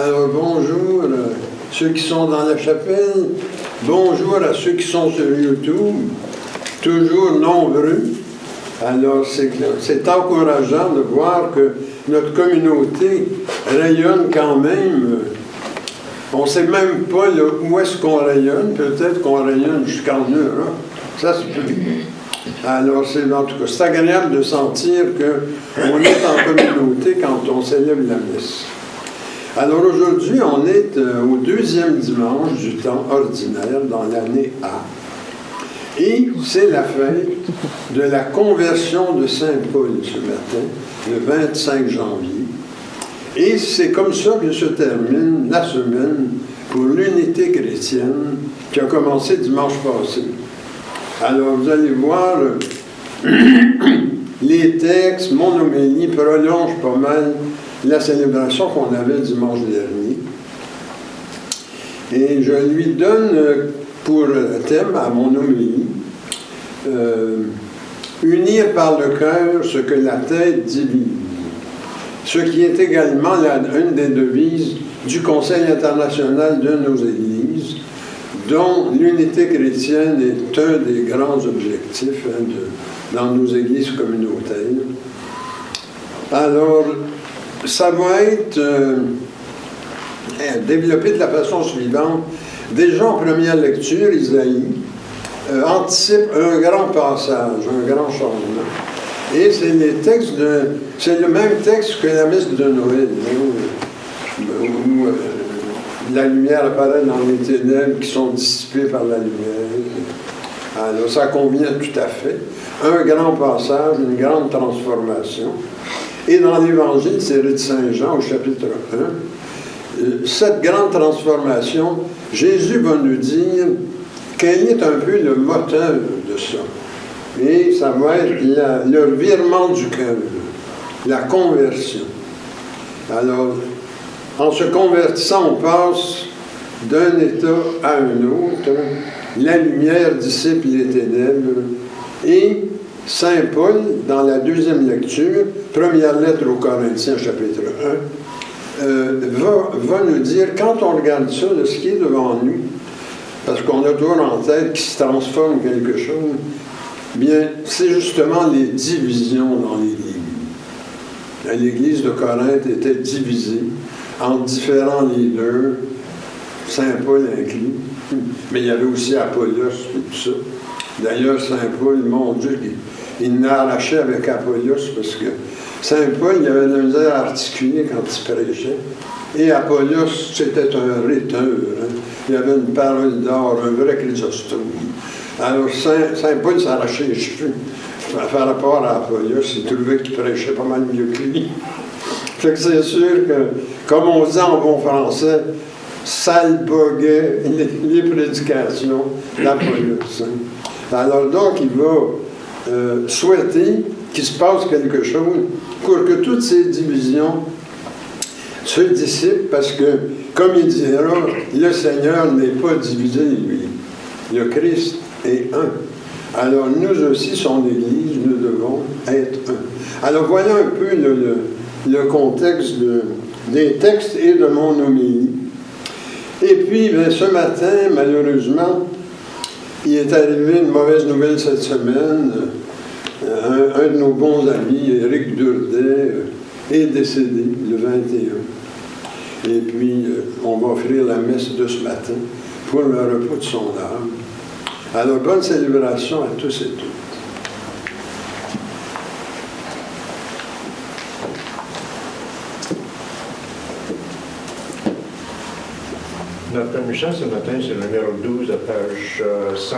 Alors bonjour à ceux qui sont dans la chapelle, bonjour à ceux qui sont sur YouTube, toujours nombreux. Alors c'est encourageant de voir que notre communauté rayonne quand même. On ne sait même pas là, où est-ce qu'on rayonne, peut-être qu'on rayonne jusqu'en Europe. Ça se peut. Alors en tout cas, c'est agréable de sentir qu'on est en communauté quand on célèbre la messe. Alors aujourd'hui, on est au deuxième dimanche du temps ordinaire dans l'année A. Et c'est la fête de la conversion de Saint Paul ce matin, le 25 janvier. Et c'est comme ça que se termine la semaine pour l'unité chrétienne qui a commencé dimanche passé. Alors vous allez voir, les textes, mon homélie prolonge pas mal la célébration qu'on avait dimanche dernier. Et je lui donne pour thème à mon homélie unir par le cœur ce que la tête divise. Ce qui est également une des devises du Conseil international de nos églises, dont l'unité chrétienne est un des grands objectifs dans nos églises communautaires. Alors, ça va être développé de la façon suivante. Déjà en première lecture, Isaïe anticipe un grand passage, un grand changement. Et c'est le même texte que la messe de Noël, où la lumière apparaît dans les ténèbres qui sont dissipées par la lumière. Alors ça convient tout à fait. Un grand passage, une grande transformation. Et dans l'Évangile, c'est de Saint Jean au chapitre 1, cette grande transformation, Jésus va nous dire quel est un peu le moteur de ça. Et ça va être le virement du cœur, la conversion. Alors, en se convertissant, on passe d'un état à un autre. La lumière dissipe les ténèbres. Et Saint Paul, dans la deuxième lecture, première lettre aux Corinthiens, chapitre 1, va nous dire, quand on regarde ça, de ce qui est devant nous, parce qu'on a toujours en tête qu'il se transforme quelque chose, bien, c'est justement les divisions dans l'Église. L'Église de Corinthe était divisée en différents leaders, Saint Paul inclus, mais il y avait aussi Apollos et tout ça. D'ailleurs, Saint Paul, mon Dieu, il n'a arraché avec Apollos parce que Saint Paul, il avait de la misère à articuler quand il prêchait. Et Apollos, c'était un rhéteur. Hein. Il avait une parole d'or, un vrai Chrysostome. Alors, Saint Paul s'arrachait les cheveux par rapport à Apollos. Il trouvait qu'il prêchait pas mal mieux que lui. Fait que c'est sûr que, comme on dit en bon français, salboguait les prédications d'Apollos. Hein. Alors, donc, il va souhaiter qu'il se passe quelque chose pour que toutes ces divisions se dissipent, parce que, comme il dira, le Seigneur n'est pas divisé, lui. Le Christ est un. Alors, nous aussi, son Église, nous devons être un. Alors, voilà un peu le contexte des textes et de mon homélie. Et puis, bien, ce matin, malheureusement, il est arrivé une mauvaise nouvelle cette semaine. Un de nos bons amis, Éric Durdet, est décédé le 21. Et puis, on va offrir la messe de ce matin pour le repos de son âme. Alors, bonne célébration à tous et toutes. Notre commission ce matin, c'est le numéro 12 à page 101.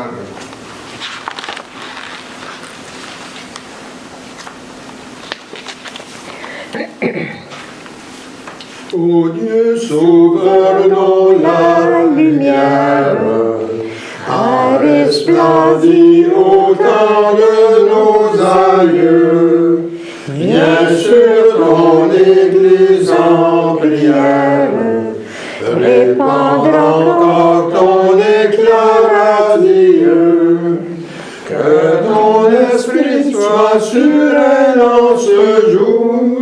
Ô Dieu, sauveur dont la lumière a resplendi au temps de nos aïeux, viens sur ton Église en prière, répandre encore ton éclat radieux, que ton esprit soit sur elle en ce jour,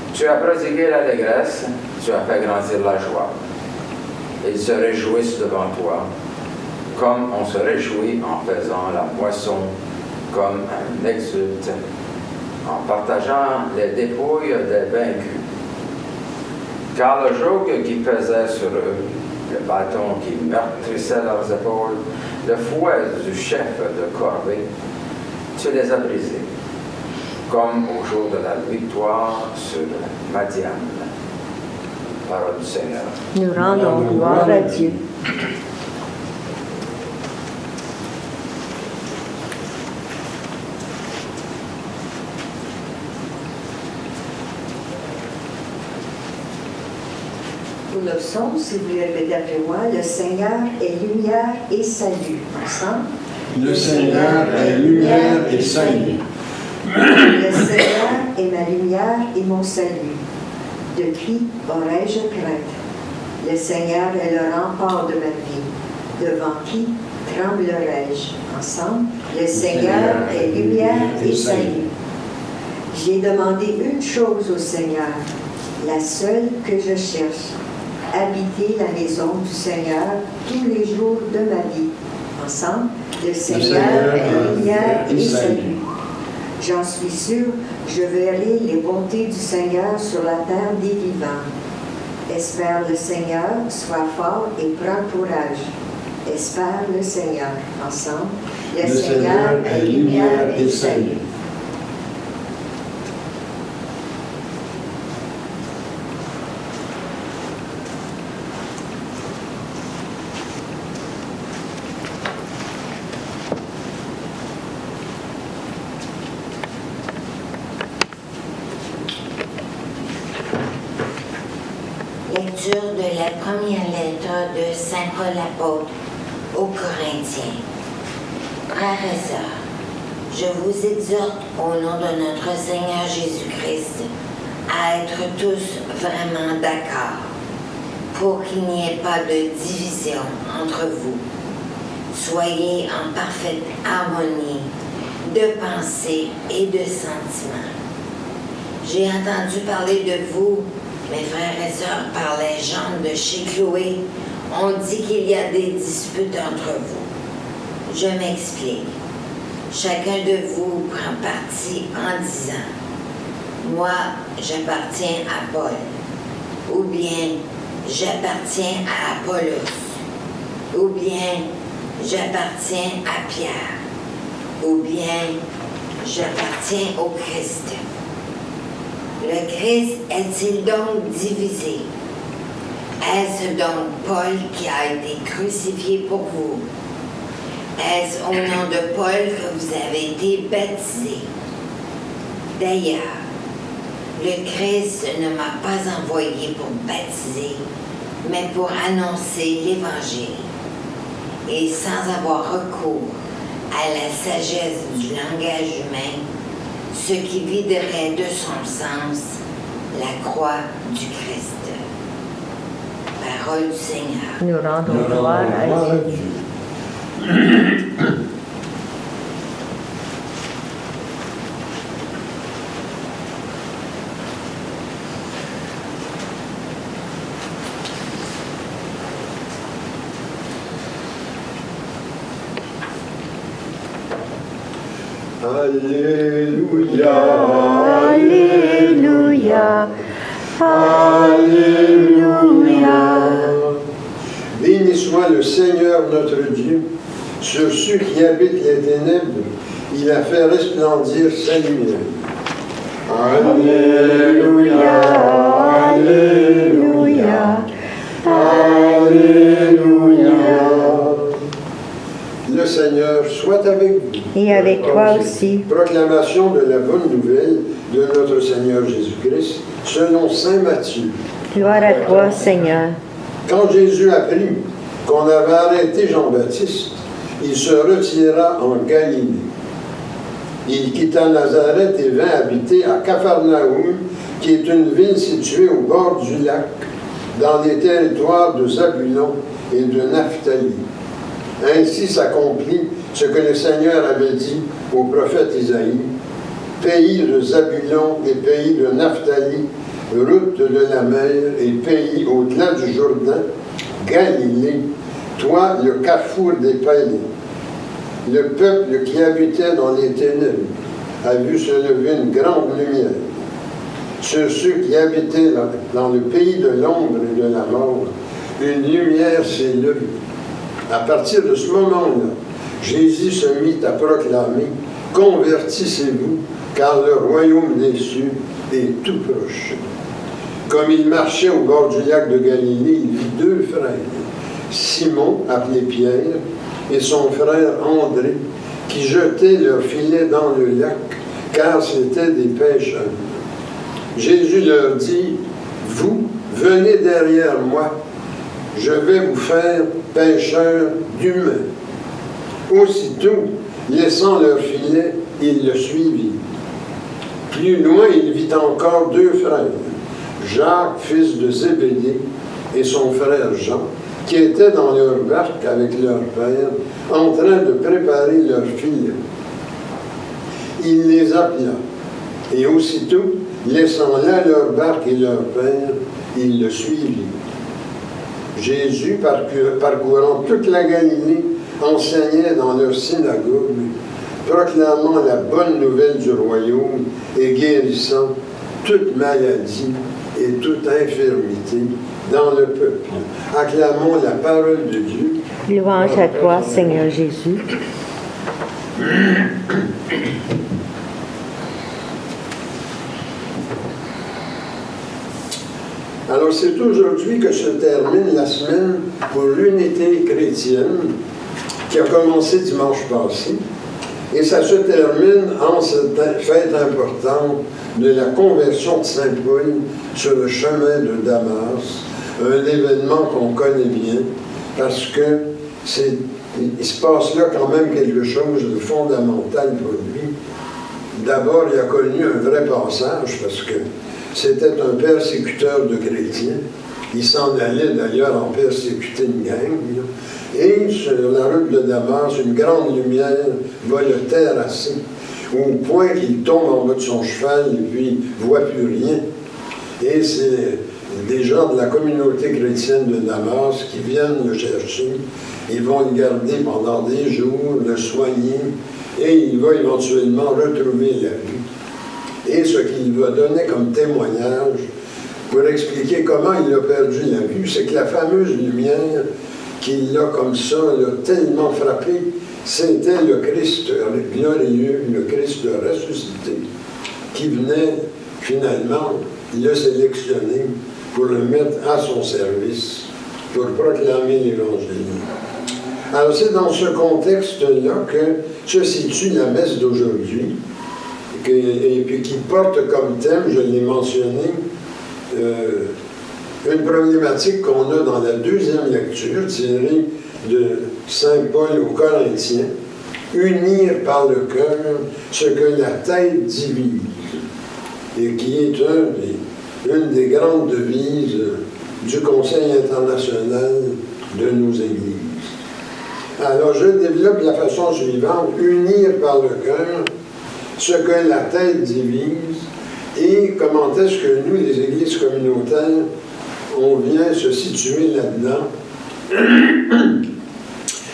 Tu as prodigué l'allégresse, tu as fait grandir la joie. Ils se réjouissent devant toi, comme on se réjouit en faisant la moisson, comme un exulte, en partageant les dépouilles des vaincus. Car le joug qui pesait sur eux, le bâton qui meurtrissait leurs épaules, le fouet du chef de corvée, tu les as brisés, comme au jour de la victoire sur Madian. Parole du Seigneur. Nous rendons gloire à Dieu. Pour le psaume, si vous le répétez après moi, le Seigneur est lumière et salut. Ensemble. Le Seigneur est lumière et salut. Le Seigneur est ma lumière et mon salut. De qui aurais-je crainte? Le Seigneur est le rempart de ma vie. Devant qui tremblerais-je? Ensemble. Le Seigneur est lumière et salut. J'ai demandé une chose au Seigneur, la seule que je cherche. Habiter la maison du Seigneur tous les jours de ma vie. Ensemble, le Seigneur est lumière et salut. J'en suis sûr, je verrai les bontés du Seigneur sur la terre des vivants. Espère le Seigneur, sois fort et prends courage. Espère le Seigneur. Ensemble, le Seigneur est lumière et salut. Lecture de la première lettre de Saint Paul apôtre aux Corinthiens. Frères et sœurs, je vous exhorte au nom de notre Seigneur Jésus-Christ à être tous vraiment d'accord, pour qu'il n'y ait pas de division entre vous. Soyez en parfaite harmonie de pensée et de sentiments. J'ai entendu parler de vous, mes frères et sœurs, par les gens de chez Chloé. On dit qu'il y a des disputes entre vous. Je m'explique. Chacun de vous prend parti en disant « Moi, j'appartiens à Paul » ou bien « J'appartiens à Apollos » ou bien « J'appartiens à Pierre » ou bien « J'appartiens au Christ ». Le Christ est-il donc divisé? Est-ce donc Paul qui a été crucifié pour vous? Est-ce au nom de Paul que vous avez été baptisé? D'ailleurs, le Christ ne m'a pas envoyé pour baptiser, mais pour annoncer l'Évangile, et sans avoir recours à la sagesse du langage humain, ce qui viderait de son sens la croix du Christ. Parole du Seigneur. Nous rendons gloire à Dieu. Alléluia, Alléluia, Alléluia. Béni soit le Seigneur notre Dieu, sur ceux qui habitent les ténèbres, il a fait resplendir sa lumière. Alléluia, Alléluia, Alléluia. Le Seigneur soit avec vous. et avec toi aussi. Proclamation de la bonne nouvelle de notre Seigneur Jésus-Christ, selon saint Matthieu. Gloire à toi, Seigneur. Quand Jésus apprit qu'on avait arrêté Jean-Baptiste, il se retira en Galilée. Il quitta Nazareth et vint habiter à Capharnaüm, qui est une ville située au bord du lac, dans les territoires de Zabulon et de Naphtali. Ainsi s'accomplit ce que le Seigneur avait dit au prophète Isaïe: pays de Zabulon et pays de Naphtali, route de la mer et pays au-delà du Jourdain, Galilée, toi le carrefour des païens. Le peuple qui habitait dans les ténèbres a vu se lever une grande lumière. Sur ceux qui habitaient dans le pays de l'ombre et de la mort, une lumière s'est levée. À partir de ce moment-là, Jésus se mit à proclamer « Convertissez-vous, car le royaume des cieux est tout proche. » Comme il marchait au bord du lac de Galilée, il vit deux frères, Simon, appelé Pierre, et son frère André, qui jetaient leurs filets dans le lac, car c'étaient des pêcheurs. Jésus leur dit, « Vous, venez derrière moi, je vais vous faire pêcheurs d'humains. » Aussitôt, laissant leurs filets, ils le suivirent. Plus loin, il vit encore deux frères, Jacques, fils de Zébédée, et son frère Jean, qui étaient dans leur barque avec leur père, en train de préparer leur filets. Il les appela, et aussitôt, laissant là leur barque et leur père, ils le suivirent. Jésus, parcourant toute la Galilée, enseignait dans leur synagogue, proclamant la bonne nouvelle du royaume et guérissant toute maladie et toute infirmité dans le peuple. Acclamons la parole de Dieu. Louange à toi, Seigneur Jésus. Alors, c'est aujourd'hui que se termine la semaine pour l'unité chrétienne qui a commencé dimanche passé. Et ça se termine en cette fête importante de la conversion de Saint Paul sur le chemin de Damas, un événement qu'on connaît bien parce que il se passe là quand même quelque chose de fondamental pour lui. D'abord, il a connu un vrai passage parce que c'était un persécuteur de chrétiens. Il s'en allait d'ailleurs en persécuter une gang. Et sur la route de Damas, une grande lumière va le terrasser, au point qu'il tombe en bas de son cheval et puis ne voit plus rien. Et c'est des gens de la communauté chrétienne de Damas qui viennent le chercher. Ils vont le garder pendant des jours, le soigner, et il va éventuellement retrouver la vue. Et ce qu'il va donner comme témoignage pour expliquer comment il a perdu la vue, c'est que la fameuse lumière qui l'a comme ça, l'a tellement frappé, c'était le Christ glorieux, le Christ ressuscité, qui venait finalement le sélectionner pour le mettre à son service, pour proclamer l'Évangile. Alors c'est dans ce contexte-là que se situe la messe d'aujourd'hui, et puis qui porte comme thème, je l'ai mentionné, une problématique qu'on a dans la deuxième lecture tirée de Saint Paul aux Corinthiens, unir par le cœur ce que la tête divise, et qui est une des grandes devises du Conseil international de nos églises. Alors je développe de la façon suivante, unir par le cœur ce que la tête divise, et comment est-ce que nous, les églises communautaires, on vient se situer là-dedans.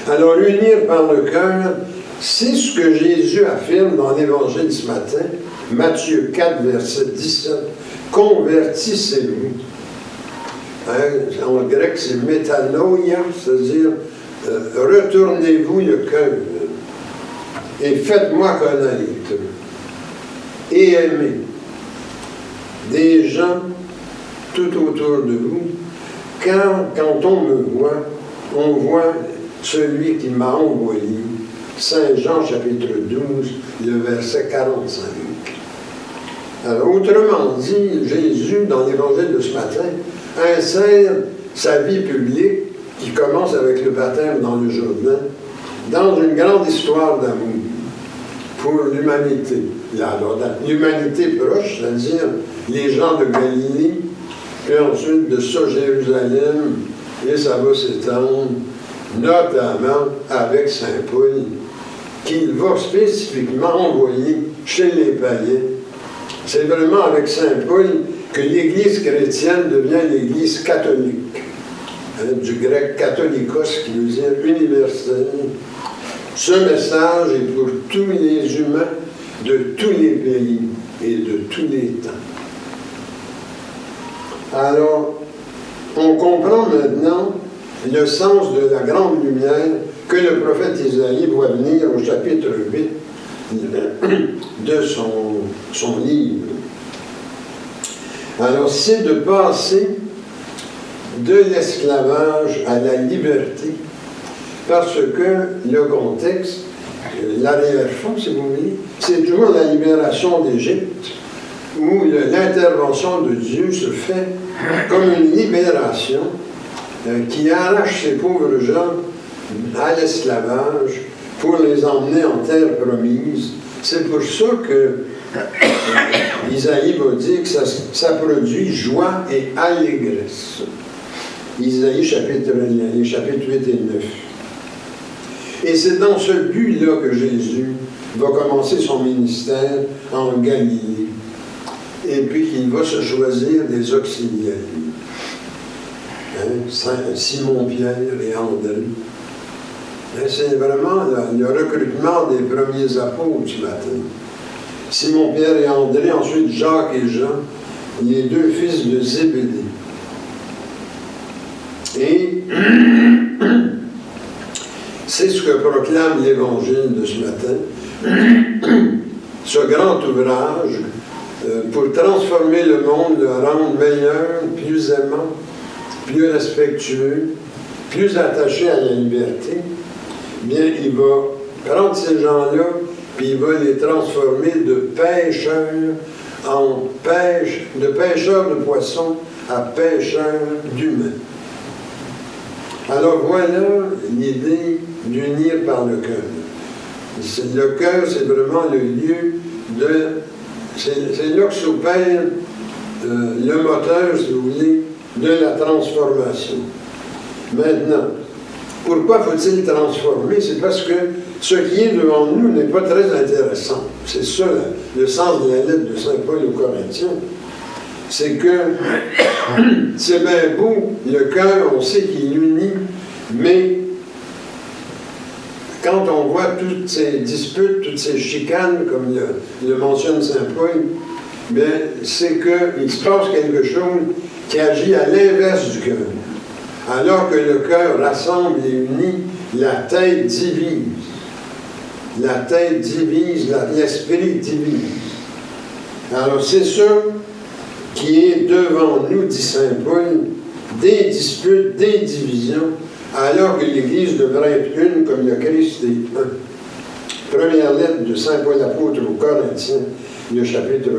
Alors, unir par le cœur, c'est ce que Jésus affirme dans l'Évangile ce matin, Matthieu 4, verset 17, « Convertissez-vous ». En grec, c'est métanoïa, c'est-à-dire retournez-vous le cœur et faites-moi connaître et aimer des gens tout autour de vous. Quand on me voit, on voit celui qui m'a envoyé. Saint Jean, chapitre 12, le verset 45. Alors, autrement dit, Jésus, dans l'Évangile de ce matin, insère sa vie publique, qui commence avec le baptême dans le Jourdain, dans une grande histoire d'amour pour l'humanité. Alors, l'humanité proche, c'est-à-dire les gens de Galilée, puis ensuite de ça, Jérusalem, et ça va s'étendre, notamment avec Saint Paul, qu'il va spécifiquement envoyer chez les païens. C'est vraiment avec Saint Paul que l'Église chrétienne devient l'Église catholique, hein, du grec catholikos qui veut dire universel. Ce message est pour tous les humains de tous les pays et de tous les temps. Alors, on comprend maintenant le sens de la grande lumière que le prophète Isaïe voit venir au chapitre 8 de son livre. Alors, c'est de passer de l'esclavage à la liberté, parce que le contexte, l'arrière-fond, si vous voulez, c'est toujours la libération d'Égypte, où l'intervention de Dieu se fait comme une libération qui arrache ces pauvres gens à l'esclavage pour les emmener en terre promise. C'est pour ça que Isaïe va dire que ça produit joie et allégresse. Isaïe chapitre 8 et 9. Et c'est dans ce but-là que Jésus va commencer son ministère en Galilée. Et puis qu'il va se choisir des auxiliaires. Hein? Simon-Pierre et André. C'est vraiment le recrutement des premiers apôtres ce matin. Simon-Pierre et André, ensuite Jacques et Jean, les deux fils de Zébédée. Et c'est ce que proclame l'Évangile de ce matin. Ce grand ouvrage pour transformer le monde, le rendre meilleur, plus aimant, plus respectueux, plus attaché à la liberté, bien, il va prendre ces gens-là, puis il va les transformer de pêcheurs de pêcheurs de poissons à pêcheurs d'humains. Alors voilà l'idée d'unir par le cœur. Le cœur, c'est vraiment le lieu de... C'est là que s'opère le moteur, si vous voulez, de la transformation. Maintenant, pourquoi faut-il transformer? C'est parce que ce qui est devant nous n'est pas très intéressant. C'est ça le sens de la lettre de Saint Paul aux Corinthiens. C'est que c'est bien beau, le cœur, on sait qu'il unit, mais quand on voit toutes ces disputes, toutes ces chicanes, comme le mentionne Saint Paul, bien, c'est qu'il se passe quelque chose qui agit à l'inverse du cœur. Alors que le cœur rassemble et unit, la tête divise. La tête divise, l'esprit divise. Alors c'est ça qui est devant nous, dit Saint Paul, des disputes, des divisions, alors que l'Église devrait être une comme le Christ est un. Première lettre de Saint Paul apôtre aux Corinthiens, le chapitre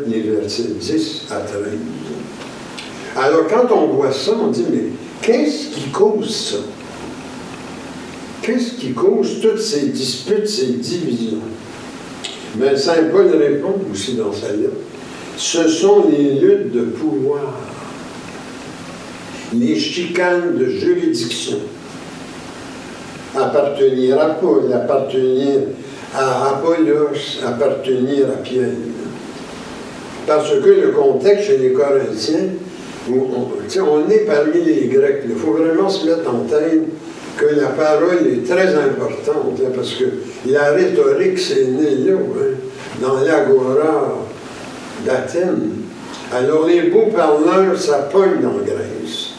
1, les versets 10 à 13. Alors quand on voit ça, on dit, mais qu'est-ce qui cause ça? Qu'est-ce qui cause toutes ces disputes, ces divisions? Mais Saint Paul répond aussi dans sa lettre, ce sont les luttes de pouvoir, les chicanes de juridiction. Appartenir à Paul, appartenir à Apollos, appartenir à Pierre. Parce que le contexte chez les Corinthiens, on est parmi les Grecs. Il faut vraiment se mettre en tête que la parole est très importante, hein, parce que la rhétorique, c'est né là, hein, dans l'agora d'Athènes. Alors les beaux parleurs, ça pogne en Grèce.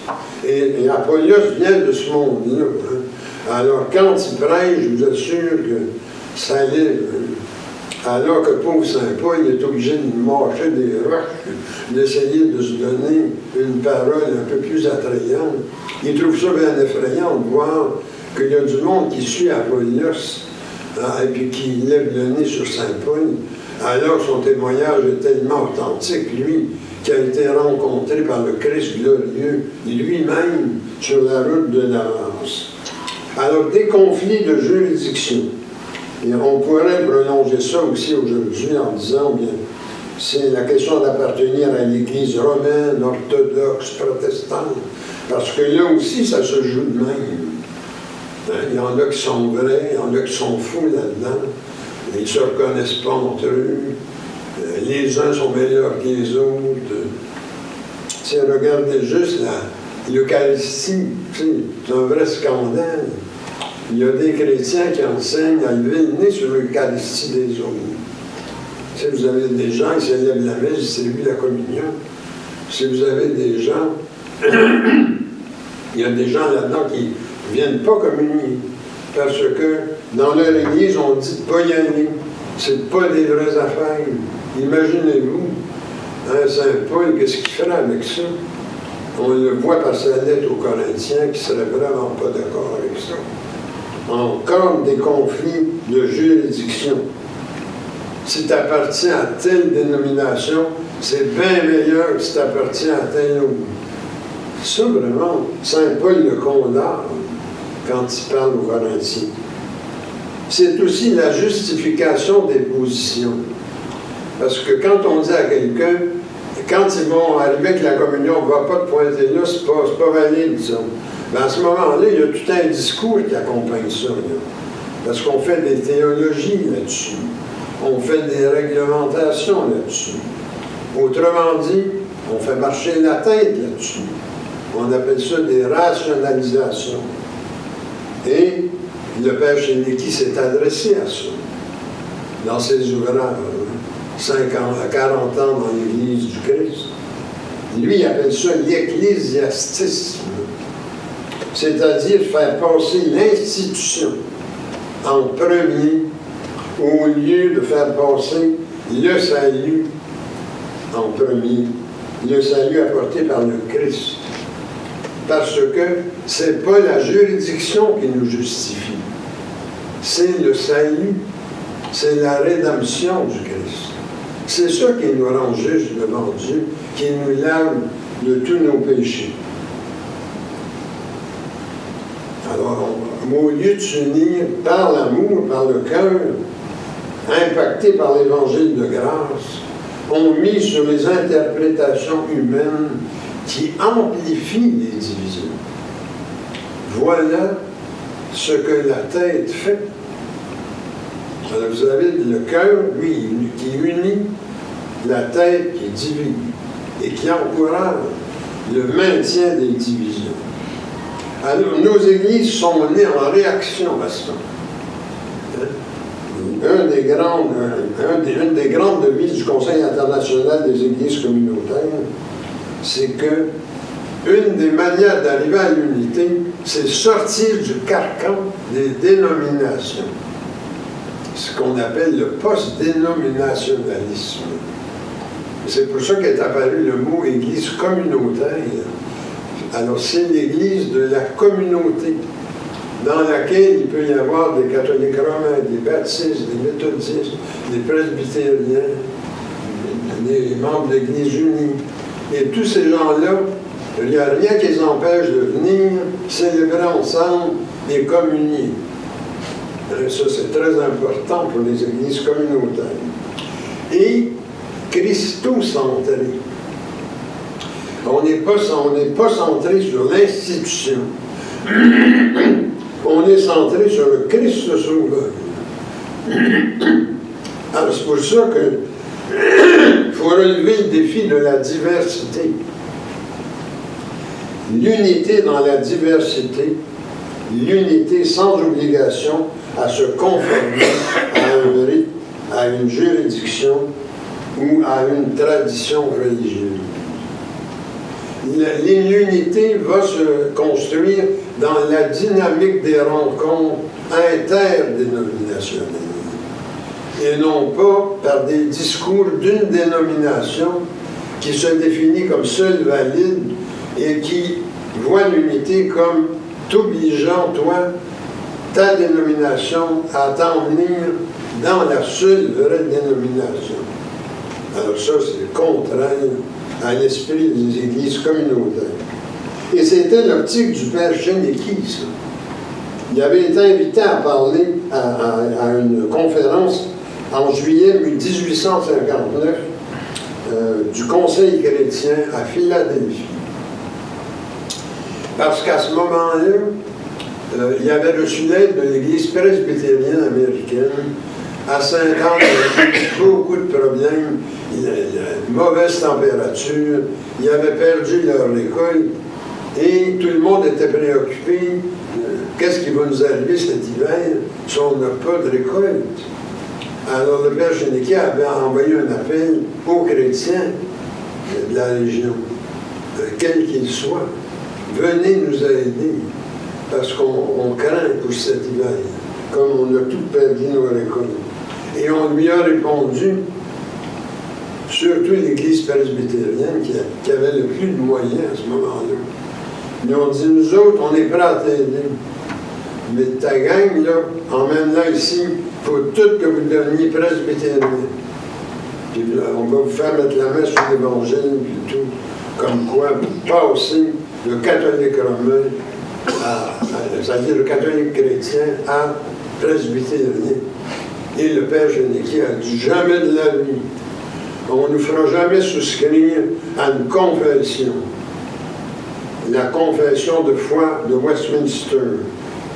Et Apollos vient de ce monde-là. Hein. Alors quand il prêche, je vous assure que ça lève. Alors que pauvre Saint Paul est obligé de marcher des roches, d'essayer de se donner une parole un peu plus attrayante. Il trouve ça bien effrayant de voir qu'il y a du monde qui suit Apollos, hein, et puis qui lève le nez sur Saint Paul, alors que son témoignage est tellement authentique, lui, qui a été rencontré par le Christ glorieux, lui-même, sur la route de Damas. Alors, des conflits de juridiction. Et on pourrait prolonger ça aussi aujourd'hui en disant, bien, c'est la question d'appartenir à l'Église romaine, orthodoxe, protestante, parce que là aussi, ça se joue de même. Hein, il y en a qui sont vrais, il y en a qui sont fous là-dedans, ils ne se reconnaissent pas entre eux, les uns sont meilleurs que les autres, regardez juste l'Eucharistie, c'est un vrai scandale. Il y a des chrétiens qui enseignent à lever le nez sur l'Eucharistie des autres. Si vous avez des gens qui célèbrent la messe, distribuent la communion. Si vous avez des gens, il y a des gens là-dedans qui ne viennent pas communier. Parce que dans leur église, on dit de ne pas y aller. C'est pas des vraies affaires. Imaginez-vous, Saint Paul, qu'est-ce qu'il ferait avec ça? On le voit par sa lettre aux Corinthiens qui ne serait vraiment pas d'accord avec ça. Encore des conflits de juridiction. Si tu appartiens à telle dénomination, c'est bien meilleur que si tu appartiens à telle autre. Ça, vraiment, Saint Paul le condamne quand il parle aux Corinthiens. C'est aussi la justification des positions. Parce que quand on dit à quelqu'un, quand ils vont arriver avec la communion, on ne va pas te pointer là, c'est pas valide, disons. Mais à ce moment-là, il y a tout un discours qui accompagne ça. Là. Parce qu'on fait des théologies là-dessus. On fait des réglementations là-dessus. Autrement dit, on fait marcher la tête là-dessus. On appelle ça des rationalisations. Et le Père Chénéki s'est adressé à ça dans ses ouvrages, 40 ans dans l'Église du Christ. Lui, il appelle ça l'ecclésiastisme, c'est-à-dire faire passer l'institution en premier au lieu de faire passer le salut en premier, le salut apporté par le Christ. Parce que ce n'est pas la juridiction qui nous justifie, c'est le salut, c'est la rédemption du Christ. C'est ça qui nous rend justes devant Dieu, qui nous lave de tous nos péchés. Alors, au lieu de s'unir par l'amour, par le cœur, impacté par l'évangile de grâce, on mise sur les interprétations humaines qui amplifient les divisions. Voilà ce que la tête fait. Alors vous avez le cœur, lui, qui unit, la tête qui divise et qui encourage le maintien des divisions. Alors, nos églises sont nées en réaction à ça. Une des grandes devises du Conseil international des églises communautaires, c'est que une des manières d'arriver à l'unité, c'est sortir du carcan des dénominations. Ce qu'on appelle le post-dénominationnalisme. C'est pour ça qu'est apparu le mot Église communautaire. Alors, c'est l'Église de la communauté, dans laquelle il peut y avoir des catholiques romains, des baptistes, des méthodistes, des presbytériens, des membres de l'Église unie. Et tous ces gens-là, il n'y a rien qui les empêche de venir célébrer ensemble et communier. Ça, c'est très important pour les églises communautaires. Et christocentré. On n'est pas centré sur l'institution. On est centré sur le Christ Sauveur. Alors, c'est pour ça qu'il faut relever le défi de la diversité. L'unité dans la diversité, l'unité sans obligation à se conformer à un rite, à une juridiction ou à une tradition religieuse. L'unité va se construire dans la dynamique des rencontres interdénominationnelles et non pas par des discours d'une dénomination qui se définit comme seule valide et qui voit l'unité comme t'obligeant, toi, ta dénomination, à t'emmener dans la seule vraie dénomination. Alors ça, c'est contraire à l'esprit des églises communautaires. Et c'était l'optique du Père Chénéki, ça. Il avait été invité à parler à une conférence en juillet 1859 du Conseil chrétien à Philadelphie. Parce qu'à ce moment-là, il avait reçu l'aide de l'Église presbytérienne américaine. À Saint-Anne, il y avait beaucoup de problèmes. Il y a une mauvaise température, ils avaient perdu leur récolte et tout le monde était préoccupé. Qu'est-ce qui va nous arriver cet hiver si on n'a pas de récolte? Alors le Père Chéniquet avait envoyé un appel aux chrétiens de la région, quel qu'il soit. Venez nous aider, parce qu'on craint pour cet hiver, comme on a tout perdu nos récoltes. Et on lui a répondu, surtout l'Église presbytérienne qui avait le plus de moyens à ce moment-là. Ils ont dit, nous autres, on est prêts à t'aider. Mais ta gang, là, emmène-la ici, il faut tout que vous deveniez presbytérien. Puis là, on va vous faire mettre la main sur l'Évangile, puis tout. Comme quoi, passer le catholique romain, c'est-à-dire le catholique chrétien, à presbytérien. Et le Père Chéniquet a dit, jamais de la vie. On ne nous fera jamais souscrire à une confession. La confession de foi de Westminster,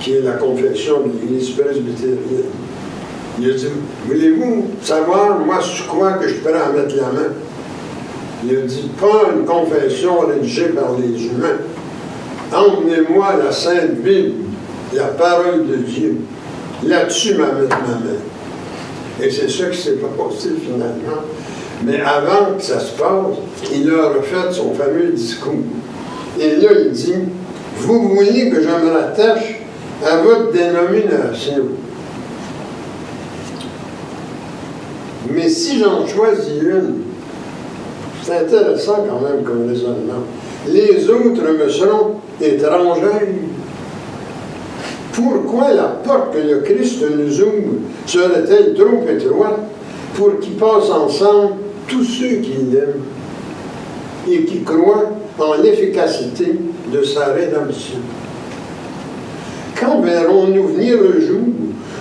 qui est la confession de l'Église presbytérienne. Il a dit, voulez-vous savoir, moi, sur quoi que je suis prêt à mettre la main? Il a dit, pas une confession rédigée par les humains. Emmenez-moi la Sainte Bible, la parole de Dieu. Là-dessus, ma mettre ma main. Et c'est ça qui s'est passé finalement. Mais avant que ça se passe, il a refait son fameux discours. Et là, il dit, vous voulez que je me rattache à votre dénomination. Mais si j'en choisis une, c'est intéressant quand même comme raisonnement, les autres me seront étrangères. Pourquoi la porte que le Christ nous ouvre serait-elle trop étroite pour qu'ils passent ensemble tous ceux qui l'aiment et qui croient en l'efficacité de sa rédemption? Quand verrons-nous venir le jour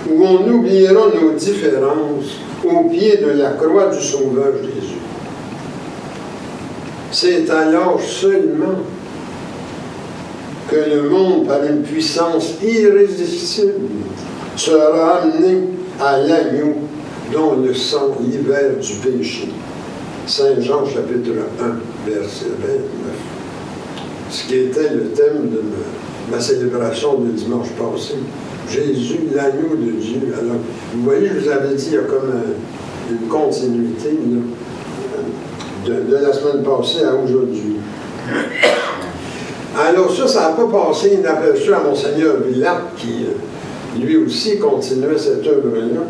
où on oubliera nos différences au pied de la croix du Sauveur Jésus? C'est alors seulement que le monde, par une puissance irrésistible, sera amené à l'agneau dont le sang libère du péché. Saint Jean, chapitre 1, verset 29. Ce qui était le thème de ma célébration du dimanche passé. Jésus, l'agneau de Dieu. Alors, vous voyez, je vous avais dit, il y a comme une continuité là, de la semaine passée à aujourd'hui. Alors ça n'a pas passé inaperçu à Monseigneur Villatte, qui lui aussi continuait cette œuvre-là.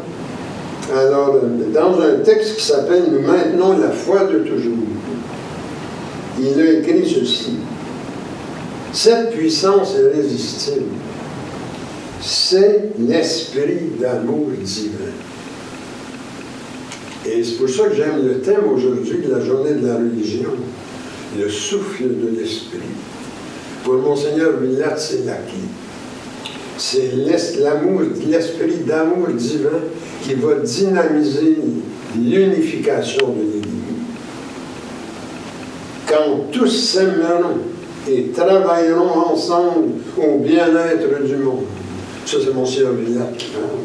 Alors, dans un texte qui s'appelle « Nous maintenons la foi de toujours », il a écrit ceci. « Cette puissance irrésistible, c'est l'esprit d'amour divin. » Et c'est pour ça que j'aime le thème aujourd'hui de la journée de la religion, le souffle de l'esprit. Pour Monseigneur Villatte, c'est la clé. C'est l'esprit d'amour divin qui va dynamiser l'unification de l'Église. Quand tous s'aimeront et travailleront ensemble au bien-être du monde, ça c'est Monseigneur Villatte qui parle,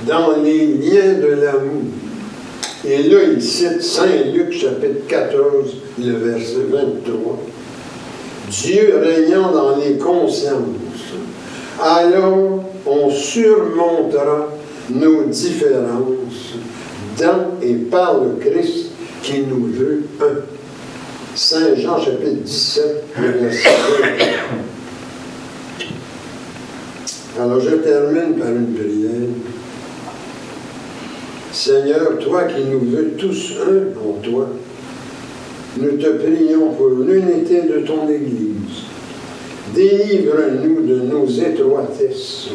dans les liens de l'amour. Et là, il cite Saint Luc, chapitre 14, le verset 23. Dieu régnant dans les consciences, alors on surmontera nos différences dans et par le Christ qui nous veut un. Saint Jean, chapitre 17, le verset 2. Alors je termine par une prière. Seigneur, toi qui nous veux tous un en toi, nous te prions pour l'unité de ton Église. Délivre-nous de nos étroitesses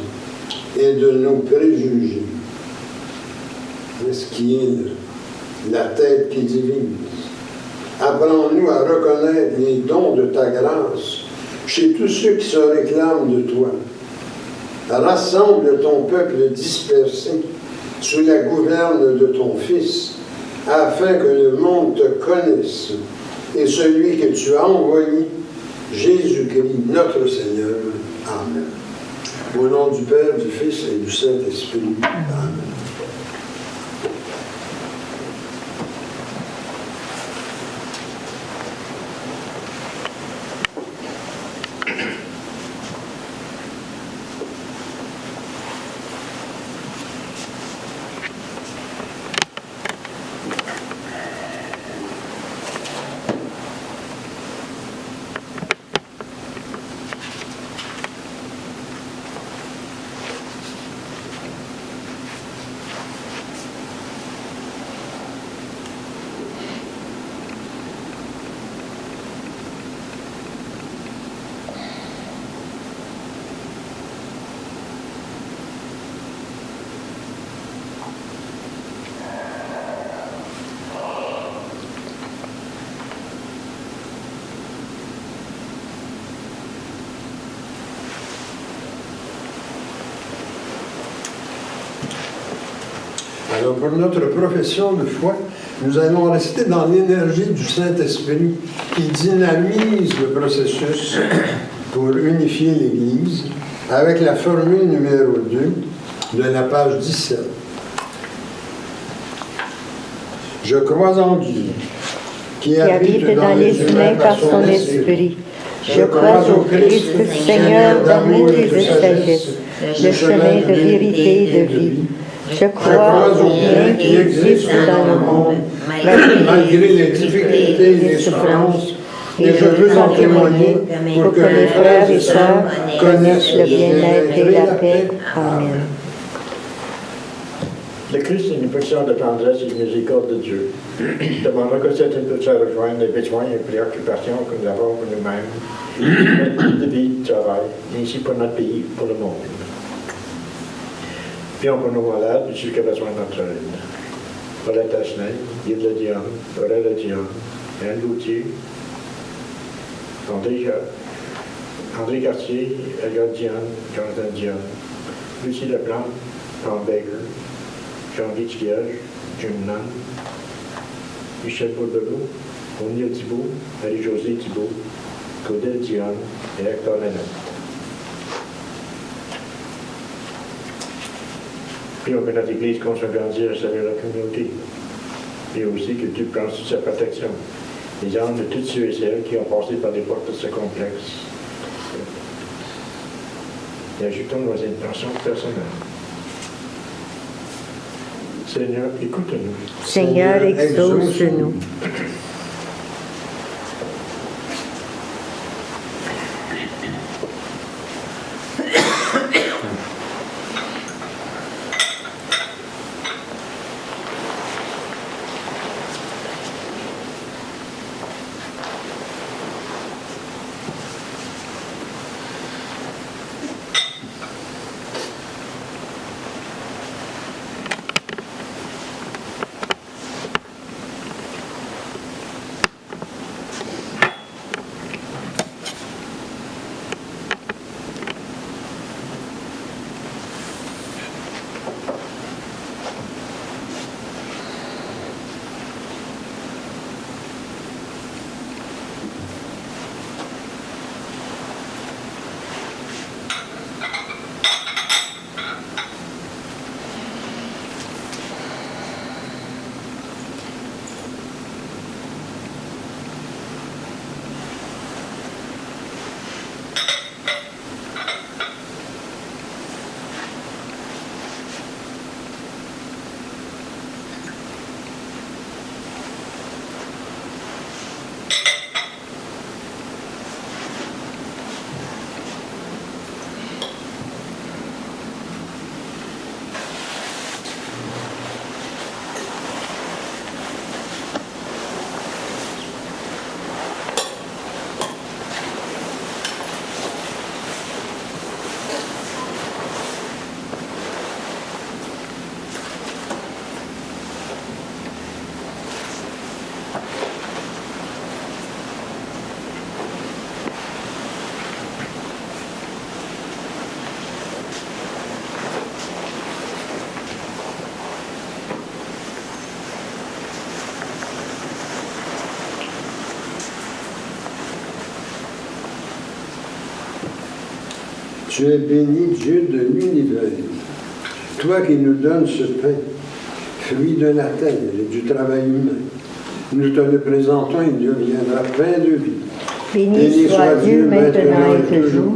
et de nos préjugés. Ce qui est la tête qui divise. Apprends-nous à reconnaître les dons de ta grâce chez tous ceux qui se réclament de toi. Rassemble ton peuple dispersé sous la gouverne de ton Fils, afin que le monde te connaisse, et celui que tu as envoyé, Jésus-Christ, notre Seigneur. Amen. Au nom du Père, du Fils et du Saint-Esprit. Amen. Alors, pour notre profession de foi, nous allons rester dans l'énergie du Saint-Esprit qui dynamise le processus pour unifier l'Église avec la formule numéro 2 de la page 17. Je crois en Dieu, qui habite dans les humains par son esprit. Je crois au Christ, Seigneur d'amour et de sagesse, le chemin de vérité et de vie. Je crois au bien qui existe dans le monde, malgré les difficultés et les souffrances, et je veux en témoigner pour que mes frères et sœurs connaissent le bien-être et la paix. Amen. Le Christ est une pulseur de tendresse et de miséricorde de Dieu. Demandons que cette impulsion rejoigne les besoins et préoccupations que nous avons pour nous-mêmes, notre vie de vie, de travail, mais ici pour notre pays, pour le monde. Prions pour nos malades, et ceux qui ont besoin de notre aide. Paulette Asselin, Yves Le Dion, Aurèle Le Dion, Anne Gauthier, André Cartier, Edgar Dion, Jonathan Dion, Lucie Leplante, Tom Baker, Jean-Guy Thiège, Jim Nunn, Michel Bourdelot, O'Neill Thibault, Marie-Josée Thibault, Claudel Dion et Hector Lennon. Prions que notre Église continue à grandir et servir la communauté. Et aussi que Dieu prenne toute sa protection. Les âmes de tous ceux et celles qui ont passé par des portes de ce complexe. Et ajoutons nos intentions personnelles. Seigneur, écoute-nous. Seigneur, exauce-nous. Tu es béni, Dieu de l'univers, toi qui nous donnes ce pain, fruit de la terre et du travail humain. Nous te le présentons, il deviendra pain de vie. Béni soit Dieu maintenant et toujours.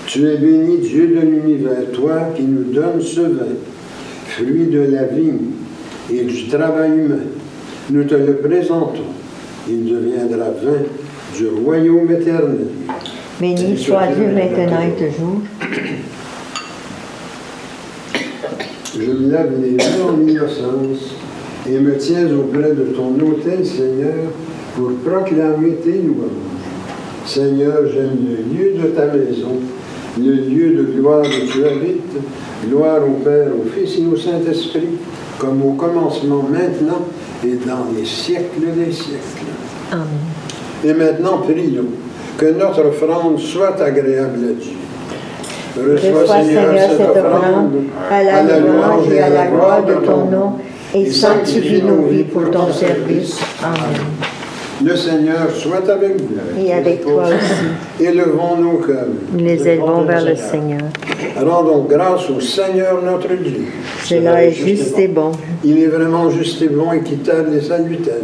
Tu es béni, Dieu de l'univers, toi qui nous donnes ce vin, fruit de la vigne et du travail humain. Nous te le présentons, il deviendra vin du royaume éternel. Béni soit Dieu maintenant et toujours. Je me lave les mains en innocence et me tiens auprès de ton autel, Seigneur, pour proclamer tes louanges. Seigneur, j'aime le lieu de ta maison, le lieu de gloire où tu habites. Gloire au Père, au Fils et au Saint-Esprit, comme au commencement, maintenant et dans les siècles des siècles. Amen. Et maintenant, prions que notre offrande soit agréable à Dieu. Reçois, Seigneur, cette offrande à la louange et à la gloire de ton nom, et sanctifie nos vies pour ton service. Amen. Le Seigneur soit avec vous. Et avec toi aussi. Élevons nos cœurs. Nous les élevons vers le Seigneur. Rendons grâce au Seigneur notre Dieu. Cela est juste et bon. Il est vraiment juste et bon, équitable et salutaire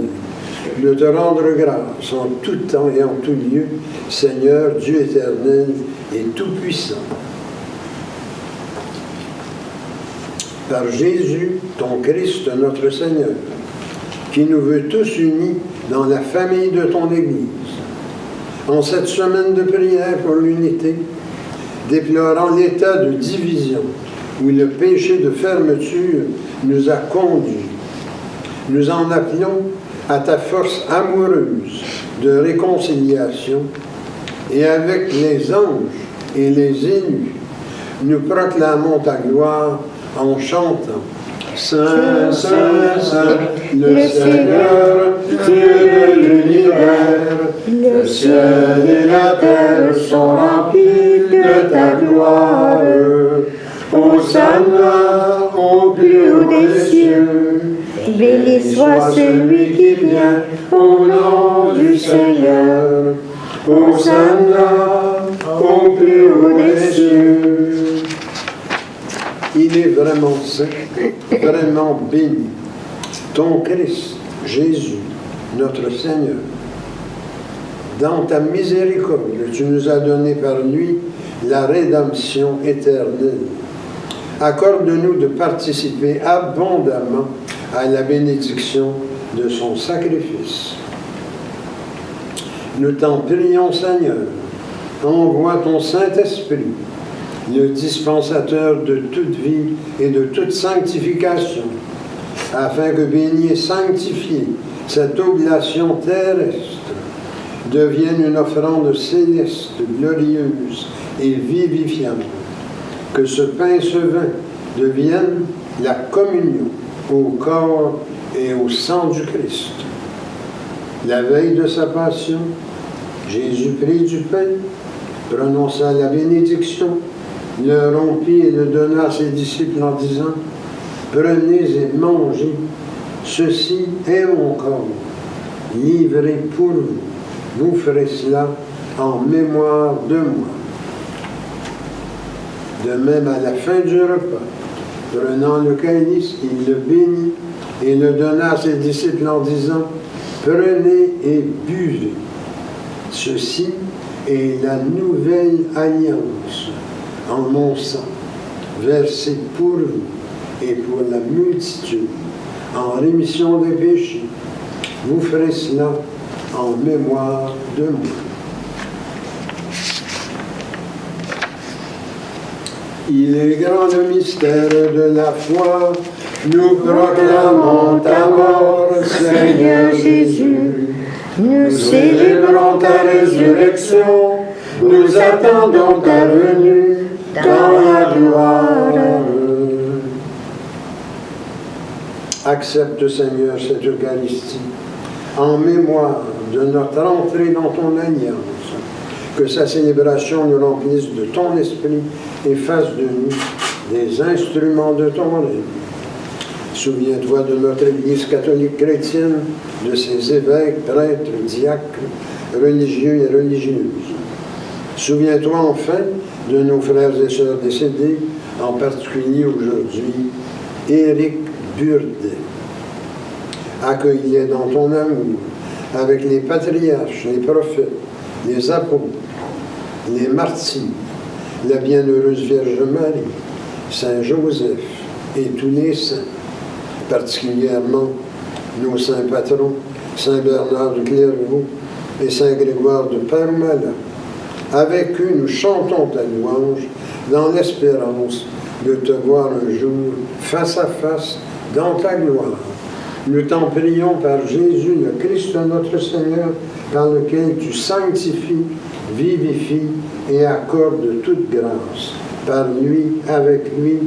de te rendre grâce en tout temps et en tout lieu, Seigneur, Dieu éternel et tout-puissant. Par Jésus, ton Christ, notre Seigneur, qui nous veut tous unis dans la famille de ton Église. En cette semaine de prière pour l'unité, déplorant l'état de division où le péché de fermeture nous a conduits, nous en appelons à ta force amoureuse de réconciliation, et avec les anges et les élus, nous proclamons ta gloire en chantant Saint, Saint, Saint, le Seigneur, Dieu de l'univers, le ciel et la terre sont remplis de ta gloire. Hosanna au plus haut des cieux. Béni soit celui qui vient au nom du Seigneur. Hosanna au plus haut des cieux. Il est vraiment saint, vraiment béni, ton Christ, Jésus, notre Seigneur. Dans ta miséricorde, tu nous as donné par lui la rédemption éternelle. Accorde-nous de participer abondamment à la bénédiction de son sacrifice. Nous t'en prions, Seigneur, envoie ton Saint-Esprit, le dispensateur de toute vie et de toute sanctification, afin que béni et sanctifié, cette oblation terrestre devienne une offrande céleste, glorieuse et vivifiante. Que ce pain et ce vin deviennent la communion au corps et au sang du Christ. La veille de sa passion, Jésus prit du pain, prononça la bénédiction, le rompit et le donna à ses disciples en disant « Prenez et mangez, ceci est mon corps, livré pour vous. Vous ferez cela en mémoire de moi. » De même, à la fin du repas, prenant le calice, il le bénit et le donna à ses disciples en disant « Prenez et buvez. Ceci est la nouvelle alliance en mon sang, versé pour vous et pour la multitude, en rémission des péchés. Vous ferez cela en mémoire de moi. » Il est grand le mystère de la foi, nous proclamons ta mort, Seigneur Jésus. Nous célébrons ta résurrection, nous attendons ta venue dans la gloire. Accepte, Seigneur, cette Eucharistie en mémoire de notre entrée dans ton alliance. Que sa célébration nous remplisse de ton esprit et fasse de nous des instruments de ton règne. Souviens-toi de notre Église catholique chrétienne, de ses évêques, prêtres, diacres, religieux et religieuses. Souviens-toi enfin de nos frères et sœurs décédés, en particulier aujourd'hui, Éric Burdet. Accueille-les dans ton amour, avec les patriarches, les prophètes, les apôtres, les martyrs, la bienheureuse Vierge Marie, Saint Joseph et tous les saints, particulièrement nos saints patrons, Saint Bernard de Clairvaux et Saint Grégoire de Parmala. Avec eux, nous chantons ta louange dans l'espérance de te voir un jour face à face dans ta gloire. Nous t'en prions par Jésus, le Christ notre Seigneur, par lequel tu sanctifies, vivifies et accordes toute grâce. Par lui, avec lui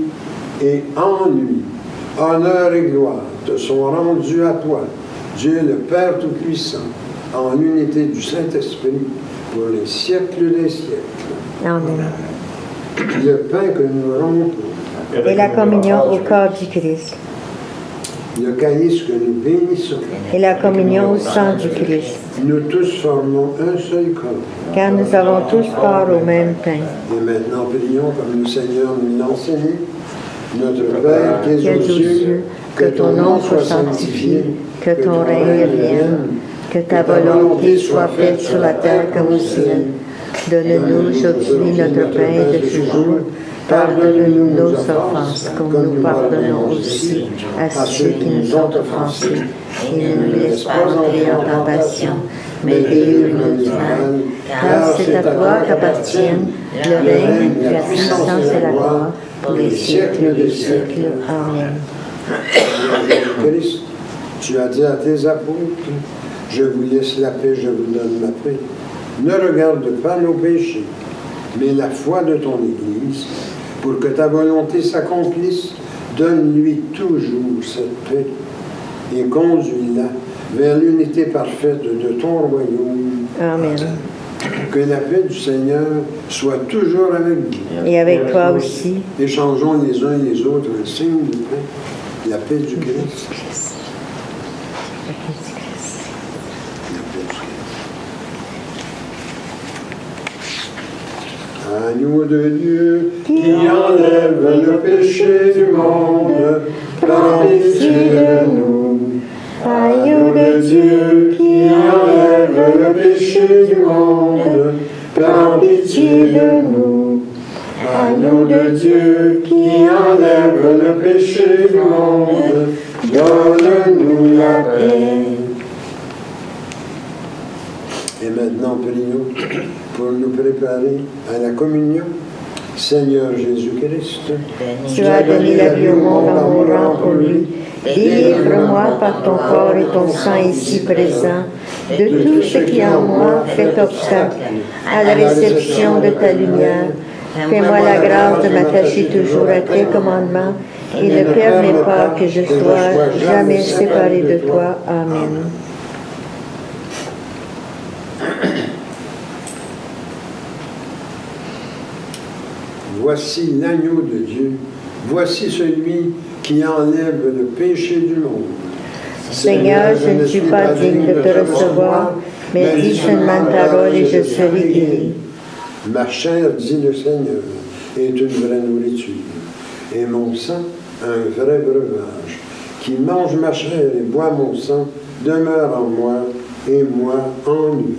et en lui, honneur et gloire te sont rendus à toi, Dieu le Père Tout-Puissant, en l'unité du Saint-Esprit, pour les siècles des siècles. Amen. le pain que nous rompons, et la communion au corps du Christ, le calice que nous bénissons. et la communion au sang du Christ, Nous tous formons un seul corps. car nous avons tous part au même pain. Et maintenant, prions comme le Seigneur nous l'a enseigné. Notre Père qui Que es aux aux cieux, cieux, que ton nom soit sanctifié, que ton règne vienne, que ta volonté soit faite sur la terre comme au ciel. Donne-nous aujourd'hui notre pain de ce jour. Pardonne-nous nos offenses, comme nous pardonnons aussi à ceux qui nous ont offensés. Et ne nous laisse pas entrer en tentation, mais délivre-nous du mal. Car c'est à toi qu'appartiennent le règne, la puissance et la gloire pour les siècles des siècles. Amen. Christ, tu as dit à tes apôtres, je vous laisse la paix, je vous donne la paix. Ne regarde pas nos péchés, mais la foi de ton Église, pour que ta volonté s'accomplisse. Donne-lui toujours cette paix et conduis-la vers l'unité parfaite de ton royaume. Amen. Que la paix du Seigneur soit toujours avec vous. Et avec toi aussi. Échangeons les uns et les autres un signe de paix, la paix du Christ. La paix du Christ. Agneau de Dieu, qui enlève le péché du monde, prends pitié de nous. Agneau de Dieu, qui enlève le péché du monde, prends pitié de nous. Agneau de Dieu, qui enlève le péché du monde, donne-nous la paix. Et maintenant, prions pour nous préparer à la communion. Seigneur Jésus-Christ, tu as donné la vie au monde en mourant pour lui. Délivre-moi par ton corps et ton sang ici présent de tout ce qui en moi fait obstacle à la réception de ta lumière. Fais-moi la grâce de m'attacher toujours à tes commandements et ne permets pas que je sois jamais séparé de toi. Amen. voici l'agneau de Dieu, voici celui qui enlève le péché du monde. Seigneur, je ne suis pas digne de te recevoir, mais dis seulement ta parole et je serai guéri. Ma chair, dit le Seigneur, est une vraie nourriture, et mon sang, un vrai breuvage. Qui mange ma chair et boit mon sang demeure en moi, et moi en lui.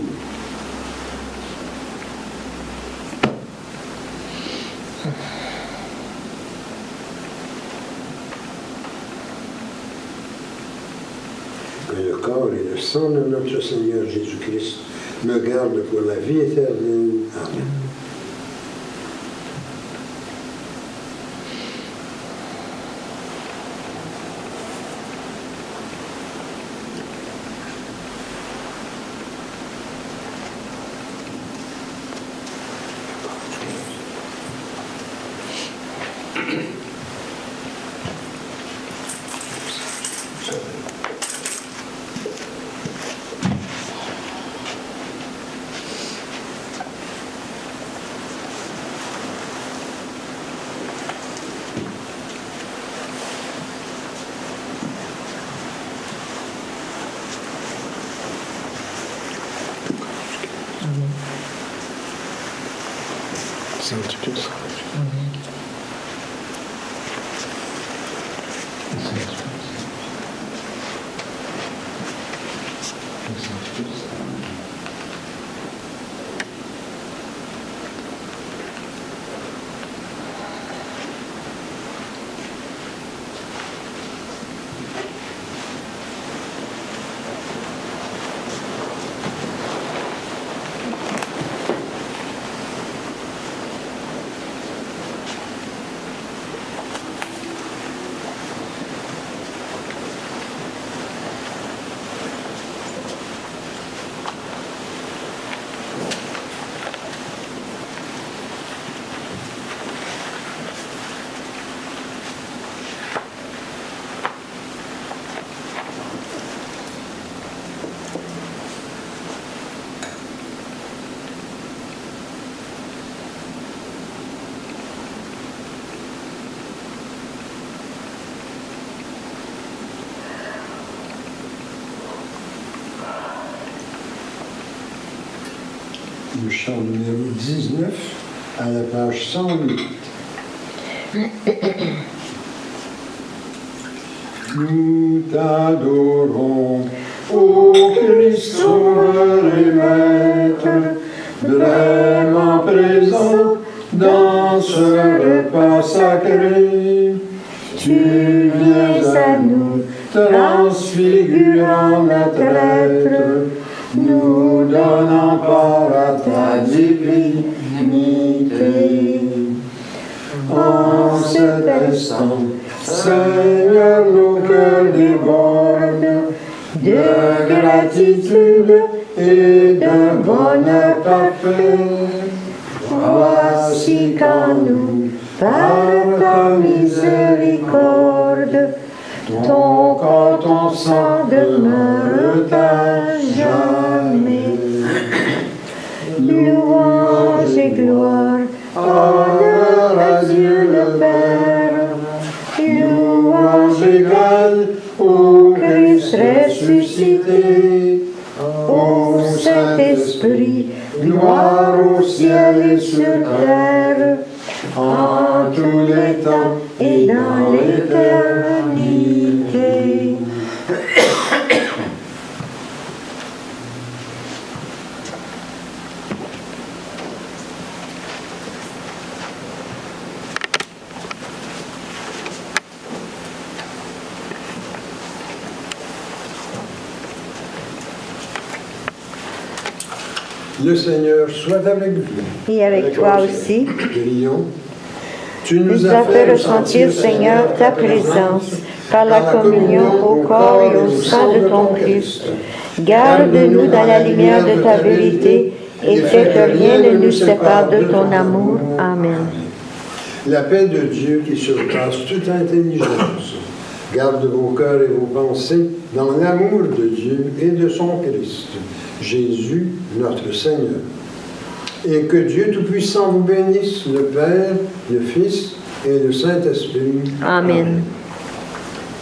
Que le corps et le sang de notre Seigneur Jésus-Christ me gardent pour la vie éternelle. Amen. Sanctus. le chant numéro 19 à la page 108. Nous t'adorons, ô Christ Sauveur et Maître, vraiment présent dans ce repas sacré. Tu viens à nous, transfigurant notre être, nous donnant part à ta divinité. En cet instant, Seigneur, nos cœurs débordent de gratitude et d'un bonheur parfait. Voici qu'en nous, par ta miséricorde, ton corps, ton sang demeure à jamais. Louange et gloire, honneur à Dieu le Père. Louange égale au Christ ressuscité. Ô Saint-Esprit, gloire au ciel et sur terre, en tous les temps et dans l'éternité. Le Seigneur soit avec vous. Et avec toi aussi. Prions. Tu Nous as fait ressentir, Seigneur, ta présence par la communion au corps et au sang de ton Christ. Garde-nous dans la lumière de ta vérité et fais que rien ne nous sépare de ton amour. Amen. La paix de Dieu qui surpasse toute intelligence garde vos cœurs et vos pensées dans l'amour de Dieu et de son Christ, Jésus, notre Seigneur. Et que Dieu Tout-Puissant vous bénisse, le Père, le Fils et le Saint-Esprit. Amen.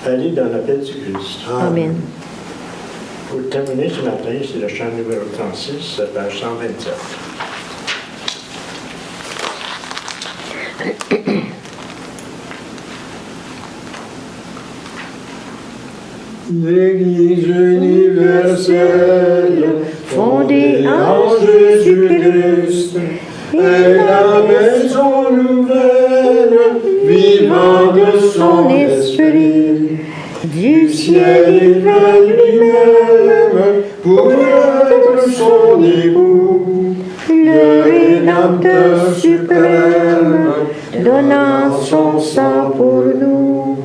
Allez dans la paix du Christ. Amen. Pour terminer ce matin, c'est le chant numéro 36, page 127. L'Église universelle, Fondée en Jésus-Christ, est la maison nouvelle, vivant de son esprit. Du ciel il vient lui-même pour être son époux, le Rédempteur suprême, donnant son sang pour nous.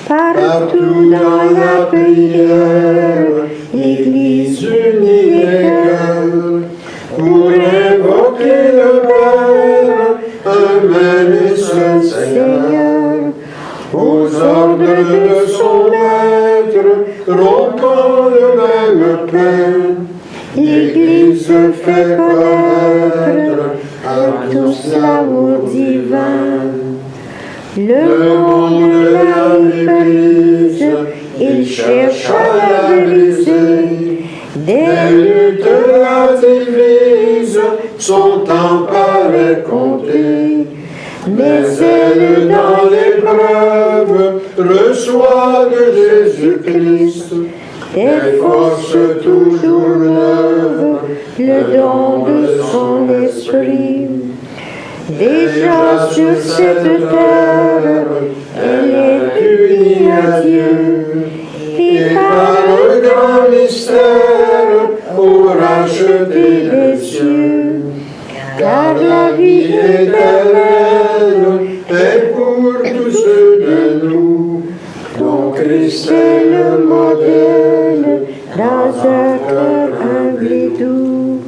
Partout dans la prière, l'Église unie est cœur, pour invoquer le Père, un même et seul Seigneur, aux ordres de son Maître, rompant le même pain. L'Église fait connaître à tous l'amour divin. Le monde l'a méprise, il cherche à la briser. Des luttes la divisent, son temps paraît compté. Mais elle, dans l'épreuve, reçoit de Jésus-Christ des forces toujours neuves, le don de son esprit. Déjà sur cette terre, elle est unie à Dieu, et par un grand mystère, pour racheter les cieux. Car la vie éternelle est pour tous ceux de nous, dont Christ est le modèle, dans un cœur humble et doux.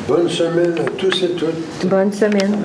Bonne semaine à tous et toutes. Bonne semaine.